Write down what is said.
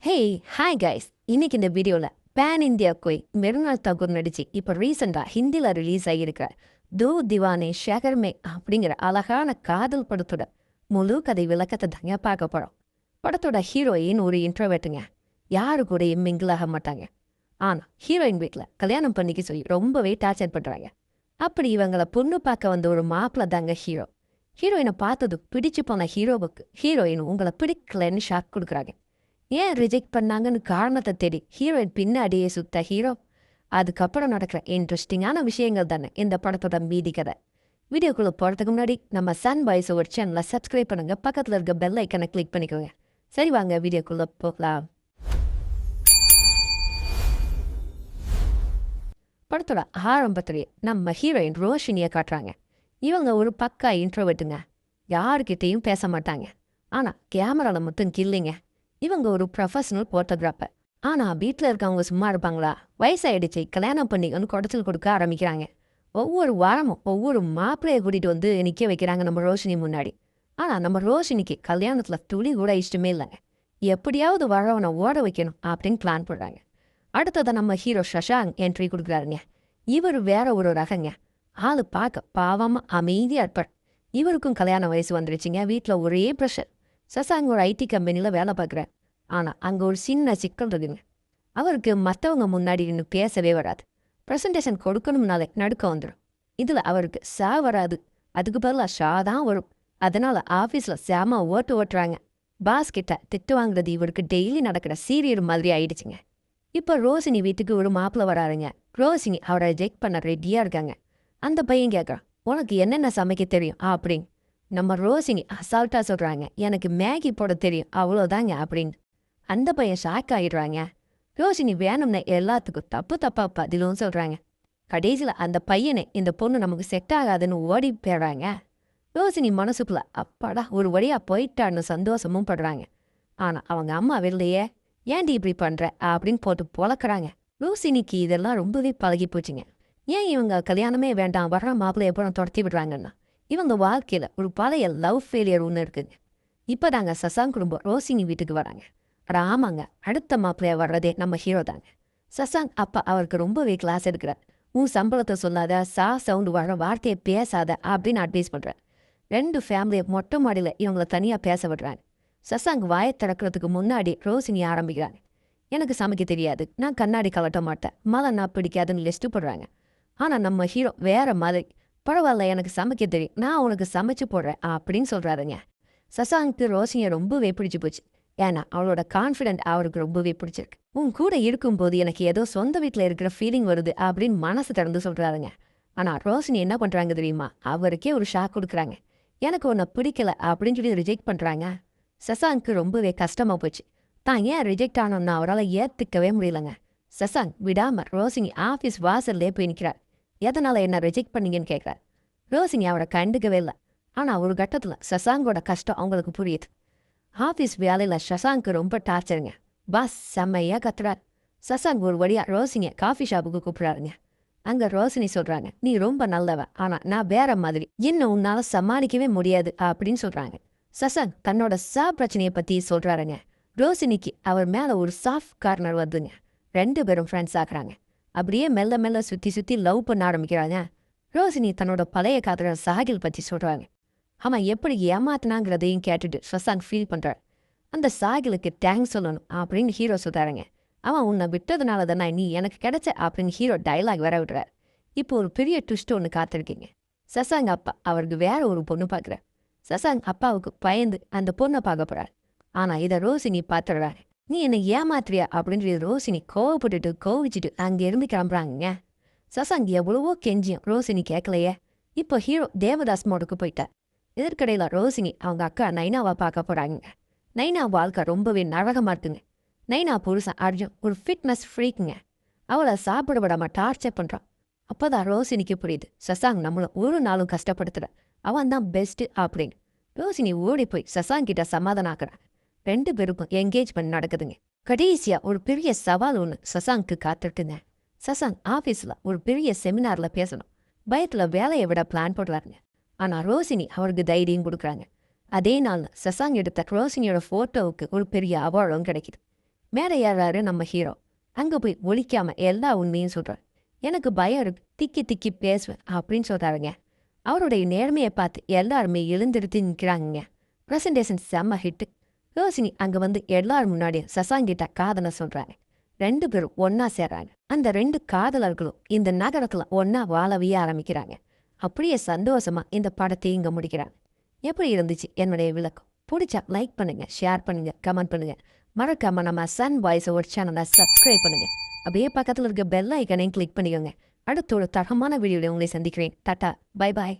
Hi guys. இன்னைக்கு இந்த வீடியோவில் பேன் இந்தியா குய் மிருனால் தாக்கூர் நடிச்சு இப்போ ரீசெண்டாக ஹிந்தியில் ரிலீஸ் ஆகியிருக்கிற தோ திவானே ஷேகர் மே அப்படிங்கிற அழகான காதல் படத்தோட முழு கதை விளக்கத்தை தாங்க பார்க்க போகிறோம். படத்தோட ஹீரோயின் ஒரு இன்ட்ரோவேட்டுங்க. யாரு கூட மிங்கிள் ஆக மாட்டாங்க. ஆனால் ஹீரோயின் வீட்டில் கல்யாணம் பண்ணிக்க சொல்லி ரொம்பவே டார்ச்சர் பண்ணுறாங்க. அப்படி இவங்களை பொண்ணு பார்க்க வந்த ஒரு மாப்பிள்ள தாங்க ஹீரோ. ஹீரோயினை பார்த்ததும் பிடிச்சு போன ஹீரோவுக்கு ஹீரோயின் உங்களை பிடிக்கலன்னு ஷாக் கொடுக்குறாங்க. ஏன் ரிஜெக்ட் பண்ணாங்கன்னு காரணத்தை தேடி ஹீரோயின் பின்னாடியே சுத்த ஹீரோ. அதுக்கப்புறம் நடக்கிற இன்ட்ரெஸ்டிங்கான விஷயங்கள் தானே இந்த படத்தோட மீதி கதை. வீடியோக்குள்ளே போகிறதுக்கு முன்னாடி நம்ம சன் பாய்ஸ் ஒரு சேனலை சப்ஸ்கிரைப் பண்ணுங்க, பக்கத்தில் இருக்க பெல் ஐக்கனை கிளிக் பண்ணிக்கோங்க. சரி வாங்க வீடியோக்குள்ளே போகலாம். படத்தோட ஆரம்பத்திலேயே நம்ம ஹீரோயின் ரோஷினியை காட்டுறாங்க. இவங்க ஒரு பக்கா இன்ட்ரோவர்ட்டுங்க. யாருக்கிட்டேயும் பேச மாட்டாங்க. ஆனால் கேமராவில் மட்டும் கில்லிங்க. இவங்க ஒரு ப்ரொஃபஷனல் ஃபோட்டோகிராஃபர். ஆனால் வீட்டில் இருக்கவங்க சும்மா இருப்பாங்களா? வயசாயிடுச்சு, கல்யாணம் பண்ணிக்கன்னு குடைச்சல் கொடுக்க ஆரம்பிக்கிறாங்க. ஒவ்வொரு வாரமும் ஒவ்வொரு மாப்பிள்ளையை கூட்டிகிட்டு வந்து நிற்க வைக்கிறாங்க நம்ம ரோஷினி முன்னாடி. ஆனால் நம்ம ரோஷினிக்கு கல்யாணத்தில் துளி கூட இஷ்டமே இல்லைங்க. எப்படியாவது வரவனை ஓட வைக்கணும் அப்படின்னு பிளான் பண்ணுறாங்க. அடுத்ததை நம்ம ஹீரோ சஷாங்க் என்ட்ரி கொடுக்குறாருங்க. இவர் வேற ஒரு ரகங்க. ஆள் பார்க்க பாவமாக அமைதியாக இருப்பார். இவருக்கும் கல்யாண வயசு வந்துருச்சுங்க. வீட்டில் ஒரே ப்ரெஷர். சசாங் ஒரு ஐடி கம்பெனியில் வேலை பார்க்குறேன். ஆனால் அங்கே ஒரு சின்ன சிக்கல் இருக்குங்க. அவருக்கு மற்றவங்க முன்னாடி இன்னும் பேசவே வராது. ப்ரெசன்டேஷன் கொடுக்கணும்னாலே நடுக்க வந்துடும். இதில் அவருக்கு சா வராது. அதுக்கு பதிலாக ஷா தான் வரும். அதனால் ஆஃபீஸில் சேமா ஓட்டுறாங்க. பாஸ் கிட்ட திட்டு வாங்குறது இவருக்கு டெய்லி நடக்கிற சீரியல் மாதிரி ஆயிடுச்சுங்க. இப்போ ரோஷினி வீட்டுக்கு ஒரு மாப்பிள்ளை வராருங்க. ரோஷினி அவரை ரிஜெக்ட் பண்ண ரெடியாக இருக்காங்க. அந்த பையன் கேட்குறான், உனக்கு என்னென்ன சமைக்க தெரியும் அப்படின்னு. நம்ம ரோஷினி அசால்ட்டாக சொல்கிறாங்க, எனக்கு மேகி போட தெரியும் அவ்வளோதாங்க அப்படின்னு. அந்த பையன் ஷாக் ஆகிடுறாங்க. ரோஷினி வேணும்னு எல்லாத்துக்கும் தப்பாக பதிலும் சொல்கிறாங்க. கடைசியில் அந்த பையனை இந்த பொண்ணு நமக்கு செட் ஆகாதுன்னு ஓடி போயிடுறாங்க. ரோஷினி மனசுக்குள்ள அப்பாடா ஒரு வழியாக போயிட்டான்னு சந்தோஷமும் படுறாங்க. ஆனால் அவங்க அம்மா வெளிலையே, ஏன்டி இப்படி பண்ணுற அப்படின்னு போட்டு பொழக்கிறாங்க. ரோஷினிக்கு இதெல்லாம் ரொம்பவே பழகி போச்சுங்க. ஏன் இவங்க கல்யாணமே வேண்டாம், வர்ற மாப்பிள்ளை எப்பறம் துரத்தி விடுறாங்கன்னா, இவங்க வாழ்க்கையில் ஒரு பழைய லவ் ஃபெயிலியர் ஒன்று இருக்குங்க. இப்போ தாங்க சசாங் குடும்பம் ரோஷினி வீட்டுக்கு வராங்க. ஆமாங்க, அடுத்த மாப்பிள்ளையா வர்றதே நம்ம ஹீரோ தாங்க. சசாங் அப்பா அவருக்கு ரொம்பவே கிளாஸ் எடுக்கிறார். உன் சம்பளத்தை சொல்லாத, சவுண்டு வர வார்த்தையை பேசாத அப்படின்னு அட்வைஸ் பண்ணுறார். ரெண்டு ஃபேமிலியை மொட்டை மாடியில் இவங்களை தனியாக பேச விடுறாங்க. சசாங் வாயை திறக்கிறதுக்கு முன்னாடி ரோஷினி ஆரம்பிக்கிறாங்க. எனக்கு சமைக்க தெரியாது, நான் கண்ணாடி கலட்ட மாட்டேன், மழை நான் பிடிக்காதுன்னு லிஸ்ட்டு போடுறாங்க. ஆனால் நம்ம ஹீரோ வேற மாதிரி, பரவாயில்ல எனக்கு சமைக்க தெரியும், நான் உனக்கு சமைச்சு போடுறேன் அப்படின்னு சொல்கிறாருங்க. சசாங்க்கு ரோஷினியை ரொம்பவே பிடிச்சி போச்சு. ஏன்னா அவளோட கான்ஃபிடென்ட் அவருக்கு ரொம்பவே பிடிச்சிருக்கு. உன் கூட இருக்கும்போது எனக்கு ஏதோ சொந்த வீட்டில் இருக்கிற ஃபீலிங் வருது அப்படின்னு மனசு திறந்து சொல்கிறாருங்க. ஆனால் ரோஷினி என்ன பண்ணுறாங்க தெரியுமா? அவருக்கே ஒரு ஷாக் கொடுக்குறாங்க. எனக்கு உன்னை பிடிக்கல அப்படின்னு சொல்லி ரிஜெக்ட் பண்ணுறாங்க. சசாங்க்கு ரொம்பவே கஷ்டமாக போச்சு. தான் ஏன் ரிஜெக்ட் ஆனோம்னா அவரால் ஏற்றுக்கவே முடியலங்க. சசாங் விடாமல் ரோஷினி ஆஃபீஸ் வாசல்லே போய் நிற்கிறார். எதனால் என்ன ரிஜெக்ட் பண்ணீங்கன்னு கேட்குறார். ரோஷினி அவரை கண்டுக்கவே இல்லை. ஆனால் ஒரு கட்டத்தில் சசாங்கோட கஷ்டம் அவங்களுக்கு புரியுது. ஆஃபீஸ் வேலையில் சசாங்க்கு ரொம்ப டார்ச்சருங்க. பாஸ் செம்மையாக கத்துறார். சசாங் ஒரு வழியாக ரோஷினியை காஃபி ஷாப்புக்கு கூப்பிட்றாருங்க. அங்கே ரோஷினி சொல்கிறாங்க, நீ ரொம்ப நல்லவ, ஆனால் நான் வேற மாதிரி, இன்னும் உன்னால் சமாளிக்கவே முடியாது அப்படின்னு சொல்கிறாங்க. சசாங் தன்னோட பிரச்சனையை பற்றி சொல்கிறாருங்க. ரோஷினிக்கு அவர் மேலே ஒரு சாஃப்ட் கார்னர் வருதுங்க. ரெண்டு பேரும் ஃப்ரெண்ட்ஸ் ஆக்குறாங்க. அப்படியே மெல்ல மெல்ல சுற்றி லவ் பண்ண ஆரம்பிக்கிறாங்க. ரோஷினி தன்னோட பழைய காதலர் சாகில் பற்றி சொல்கிறாங்க. அவன் எப்படி ஏமாத்தினாங்கிறதையும் கேட்டுட்டு சசாங் ஃபீல் பண்ணுறார். அந்த சாகிலுக்கு தேங்க்ஸ் சொல்லணும் அப்படின்னு ஹீரோ சொல்கிறாருங்க. அவன் உன்னை விட்டதுனால தானே நீ எனக்கு கிடைச்ச அப்படின்னு ஹீரோ டைலாக் வேற விடுறார். இப்போ ஒரு பெரிய ட்விஸ்ட் ஒன்று காத்திருக்கீங்க. சசாங் அப்பா அவருக்கு வேற ஒரு பொண்ணு பார்க்குறார். சசாங் அப்பாவுக்கு பயந்து அந்த பொண்ணை பார்க்க போகிறார். ஆனால் இதை ரோஷினி பார்த்துடுறாரு. நீ என்னை ஏமாத்திரியா அப்படின்னு ரோஷினி கோவிச்சுட்டு அங்கேருந்து கிளம்புறாங்க. சசாங் எவ்வளவோ கெஞ்சியும் ரோஷினி கேட்கலையே. இப்போ ஹீரோ தேவதாஸ் மோடுக்கு போயிட்டார். இதற்கிடையில் ரோஷினி அவங்க அக்கா நைனாவை பார்க்க போகிறாங்க. நைனா வாழ்க்கை ரொம்பவே நரகமாக இருக்குங்க. நைனா புருஷன் அர்ஜுன் ஒரு ஃபிட்னஸ் ஃப்ரீக்குங்க. அவளை சாப்பிட விடாமல் டார்ச்சர் பண்ணுறான். அப்போதான் ரோஷினிக்கு புரியுது, சசாங் நம்மளை ஒரு நாளும் கஷ்டப்படுத்துற, அவன் தான் பெஸ்ட்டு அப்படின்னு. ரோஷினி ஓடி போய் சசாங் கிட்ட சமாதானம் ஆக்குறான். ரெண்டு பேருக்கும் என்கேஜ்மெண்ட் நடக்குதுங்க. கடைசியாக ஒரு பெரிய சவால் ஒன்று சசாங்க்கு காத்துட்டுங்க. சசாங் ஆஃபீஸில் ஒரு பெரிய செமினாரில் பேசணும். பயத்தில் வேலையை விட பிளான் போடுறாருங்க. ஆனால் ரோஷினி அவருக்கு தைரியம் கொடுக்குறாங்க. அதே நாள் சசாங் எடுத்த ரோஷினியோட ஃபோட்டோவுக்கு ஒரு பெரிய அவார்டும் கிடைக்குது. மேலே ஏறாரு நம்ம ஹீரோ. அங்கே போய் ஒழிக்காம எல்லா உண்மையும் சொல்கிறார். எனக்கு பயம் இருக்கு, திக்கி திக்கி பேசுவேன் அப்படின்னு சொல்கிறாருங்க. அவருடைய நேர்மையை பார்த்து எல்லாருமே எழுந்திருத்து நிற்கிறாங்க. ப்ரெசன்டேஷன் செம்ம ஹிட்டு. ரோஷினி அங்கே வந்து எல்லாரும் முன்னாடியும் சசாங்கிட்ட காதலை சொல்கிறாங்க. 2 பேரும் ஒன்றா சேர்றாங்க. அந்த 2 காதலர்களும் இந்த நகரத்தில் ஒன்றா வாழவே ஆரம்பிக்கிறாங்க. அப்படியே சந்தோஷமா இந்த படத்தை இங்கே முடிக்கிறாங்க. எப்படி இருந்துச்சு என்னுடைய விளக்கம்? பிடிச்சா லைக் பண்ணுங்க, ஷேர் பண்ணுங்க, கமெண்ட் பண்ணுங்க. மறக்காம நம்ம சன் வாய்ஸ் ஒரு சேனலை சப்ஸ்கிரைப் பண்ணுங்க. அப்படியே பக்கத்தில் இருக்க பெல் ஐக்கனையும் கிளிக் பண்ணிக்கோங்க. அடுத்த ஒரு தரமான வீடியோவில் உங்களை சந்திக்கிறேன். Tata, bye bye.